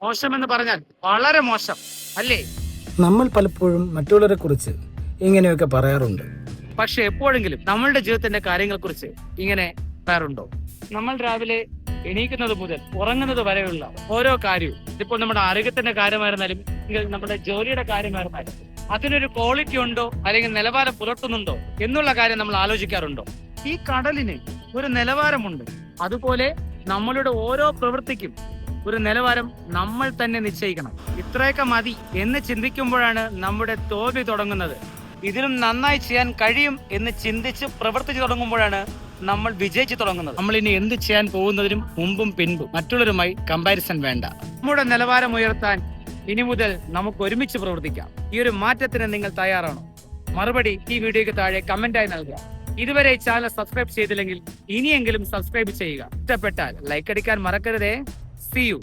മോശമെന്ന് പറഞ്ഞാൽ വളരെ മോശം അല്ലേ? നമ്മൾ പലപ്പോഴും മറ്റുള്ളവരെ കുറിച്ച് ഇങ്ങനെയൊക്കെ പറയാറുണ്ട്. പക്ഷെ എപ്പോഴെങ്കിലും നമ്മളുടെ ജീവിതത്തിന്റെ കാര്യങ്ങളെ കുറിച്ച് ഇങ്ങനെ പറയാറുണ്ടോ? നമ്മൾ രാവിലെ എണീക്കുന്നത് മുതൽ ഉറങ്ങുന്നത് വരെയുള്ള ഓരോ കാര്യവും, ഇപ്പോൾ നമ്മുടെ ആരോഗ്യത്തിന്റെ കാര്യമായിരുന്നാലും നമ്മുടെ ജോലിയുടെ കാര്യമായിരുന്നാലും അതിനൊരു ക്വാളിറ്റി ഉണ്ടോ അല്ലെങ്കിൽ നിലവാരം പുലർത്തുന്നുണ്ടോ എന്നുള്ള കാര്യം നമ്മൾ ആലോചിക്കാറുണ്ടോ? ഈ കടലിന് ഒരു നിലവാരമുണ്ട്. അതുപോലെ നമ്മളുടെ ഓരോ പ്രവൃത്തിക്കും ഒരു നിലവാരം നമ്മൾ തന്നെ നിശ്ചയിക്കണം. ഇത്രയൊക്കെ മതി എന്ന് ചിന്തിക്കുമ്പോഴാണ് നമ്മുടെ തോൽവി തുടങ്ങുന്നത്. ഇതിലും നന്നായി ചെയ്യാൻ കഴിയും എന്ന് ചിന്തിച്ച് പ്രവർത്തിച്ചു തുടങ്ങുമ്പോഴാണ് നമ്മൾ വിജയിച്ചു തുടങ്ങുന്നത്. നമ്മൾ ഇനി എന്ത് ചെയ്യാൻ പോകുന്നതിനും മുമ്പും പിൻപും മറ്റുള്ളവരുമായി കമ്പാരിസൺ വേണ്ട. നമ്മുടെ നിലവാരം ഉയർത്താൻ ഇനി മുതൽ നമുക്ക് ഒരുമിച്ച് പ്രവർത്തിക്കാം. ഈ ഒരു മാറ്റത്തിന് നിങ്ങൾ തയ്യാറാണോ? മറുപടി ഈ വീഡിയോയ്ക്ക് താഴെ കമന്റായി നൽകുക. ഇതുവരെ ഈ ചാനൽ സബ്സ്ക്രൈബ് ചെയ്തില്ലെങ്കിൽ ഇനിയെങ്കിലും സബ്സ്ക്രൈബ് ചെയ്യുക. ഇഷ്ടപ്പെട്ടാൽ ലൈക്ക് അടിക്കാൻ മറക്കരുതേ. See you.